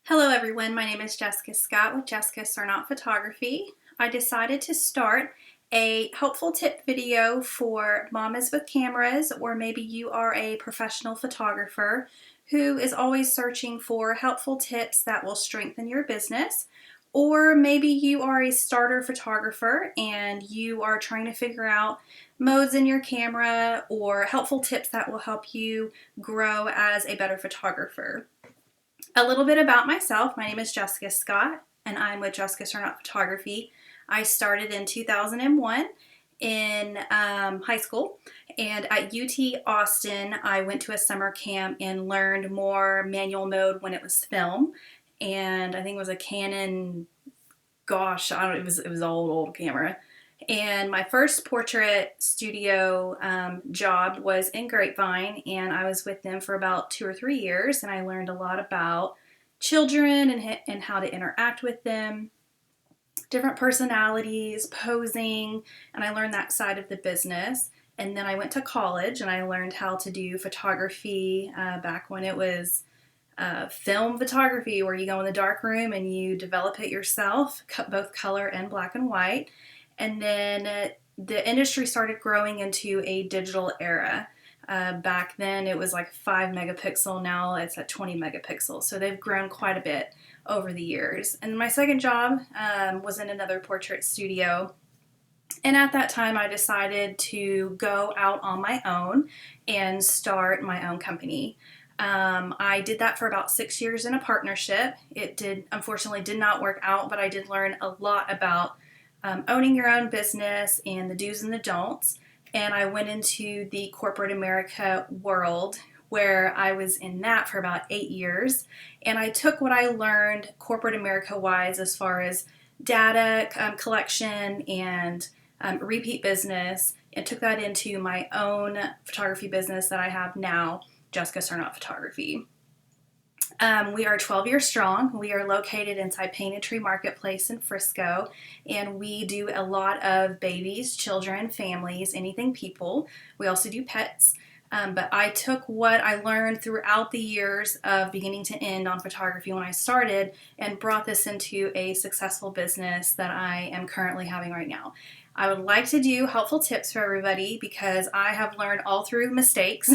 Hello everyone, my name is Jessica Scott with Cernat Photography. I decided to start a helpful tip video for mamas with cameras, or maybe you are a professional photographer who is always searching for helpful tips that will strengthen your business. Or maybe you are a starter photographer and you are trying to figure out modes in your camera or helpful tips that will help you grow as a better photographer. A little bit about myself. My name is Jessica Scott and I'm with Jessica Cernat Photography. I started in 2001 in high school, and at UT Austin I went to a summer camp and learned more manual mode when it was film, and I think it was a Canon, gosh, I don't, it was an old camera. And my first portrait studio job was in Grapevine, and I was with them for about 2 or 3 years, and I learned a lot about children and how to interact with them, different personalities, posing, and I learned that side of the business. And then I went to college and I learned how to do photography back when it was film photography, where you go in the dark room and you develop it yourself, both color and black and white. And then the industry started growing into a digital era. Back then it was like 5 megapixel, now it's at 20 megapixels. So they've grown quite a bit over the years. And my second job was in another portrait studio. And at that time I decided to go out on my own and start my own company. I did that for about 6 years in a partnership. It unfortunately did not work out, but I did learn a lot about owning your own business and the do's and the don'ts. And I went into the corporate America world, where I was in that for about 8 years. And I took what I learned corporate America wise as far as data collection and repeat business, and took that into my own photography business that I have now, Jessica Cernat Photography. We are 12 years strong. We are located inside Painted Tree Marketplace in Frisco, and we do a lot of babies, children, families, anything people. We also do pets. But I took what I learned throughout the years of beginning to end on photography when I started and brought this into a successful business that I am currently having right now. I would like to do helpful tips for everybody because I have learned all through mistakes.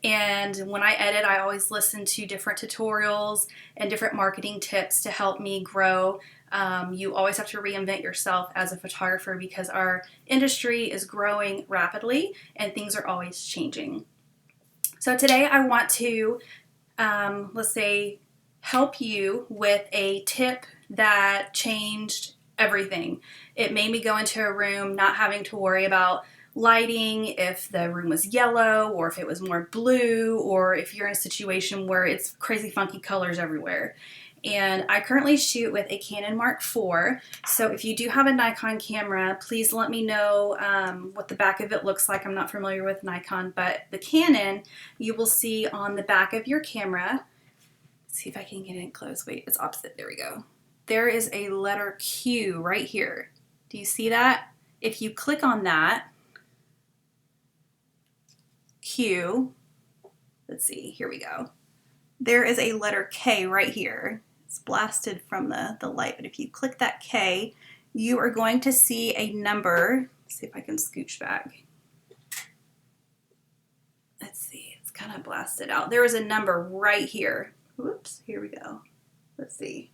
And when I edit, I always listen to different tutorials and different marketing tips to help me grow. You always have to reinvent yourself as a photographer because our industry is growing rapidly and things are always changing. So today I want to, let's say, help you with a tip that changed everything. It made me go into a room not having to worry about lighting, if the room was yellow or if it was more blue, or if you're in a situation where it's crazy funky colors everywhere. And I currently shoot with a Canon Mark IV. So if you do have a Nikon camera, please let me know what the back of it looks like. I'm not familiar with Nikon, but the Canon, you will see on the back of your camera. Let's see if I can get it close. Wait, it's opposite. There we go. There is a letter Q right here. Do you see that? If you click on that, Q, let's see, here we go. There is a letter K right here. It's blasted from the light, but if you click that K, you are going to see a number. Let's see if I can scooch back. Let's see, it's kind of blasted out. There is a number right here. Whoops, here we go. Let's see.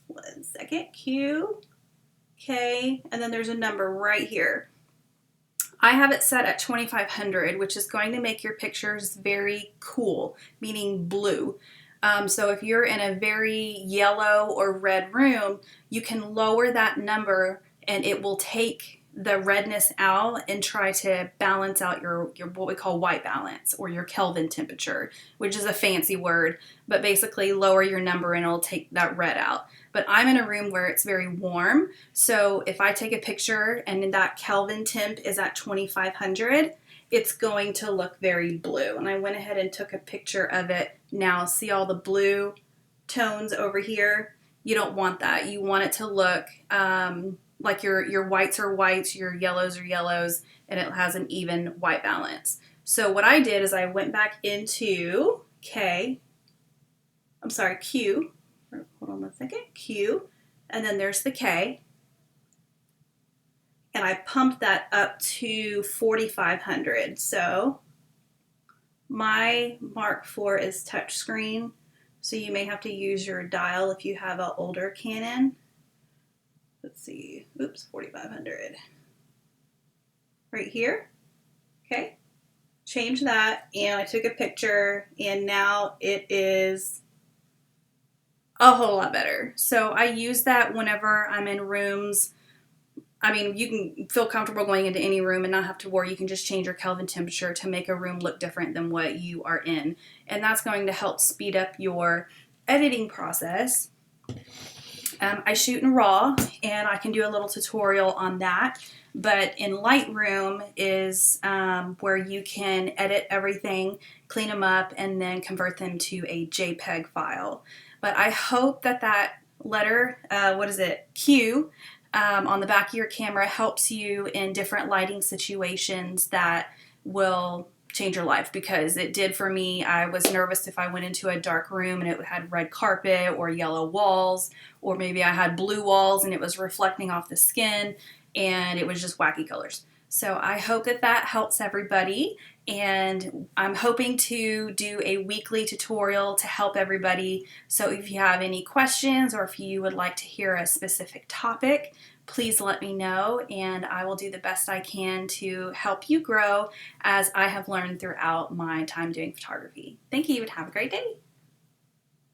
1 second, Q, K, and then there's a number right here. I have it set at 2500, which is going to make your pictures very cool, meaning blue. So if you're in a very yellow or red room, you can lower that number and it will take the redness out and try to balance out your what we call white balance, or your Kelvin temperature, which is a fancy word, but basically lower your number and it'll take that red out. But I'm in a room where it's very warm, so if I take a picture and that Kelvin temp is at 2500, it's going to look very blue. And I went ahead and took a picture of it. Now see all the blue tones over here? You don't want that. You want it to look like your whites are whites, your yellows are yellows, and it has an even white balance. So what I did is I went back into Q, on one second, Q, and then there's the K. And I pumped that up to 4,500. So my Mark IV is touchscreen, so you may have to use your dial if you have an older Canon. Let's see, oops, 4,500. Right here, okay. Change that, and I took a picture, and now it is a whole lot better. So I use that whenever I'm in rooms. I mean, you can feel comfortable going into any room and not have to worry. You can just change your Kelvin temperature to make a room look different than what you are in. And that's going to help speed up your editing process. I shoot in RAW, and I can do a little tutorial on that. But in Lightroom is where you can edit everything, clean them up, and then convert them to a JPEG file. But I hope that that letter, Q, on the back of your camera helps you in different lighting situations that will change your life, because it did for me. I was nervous if I went into a dark room and it had red carpet or yellow walls, or maybe I had blue walls and it was reflecting off the skin and it was just wacky colors. So I hope that that helps everybody, and I'm hoping to do a weekly tutorial to help everybody. So if you have any questions or if you would like to hear a specific topic, please let me know, and I will do the best I can to help you grow as I have learned throughout my time doing photography. Thank you, and have a great day.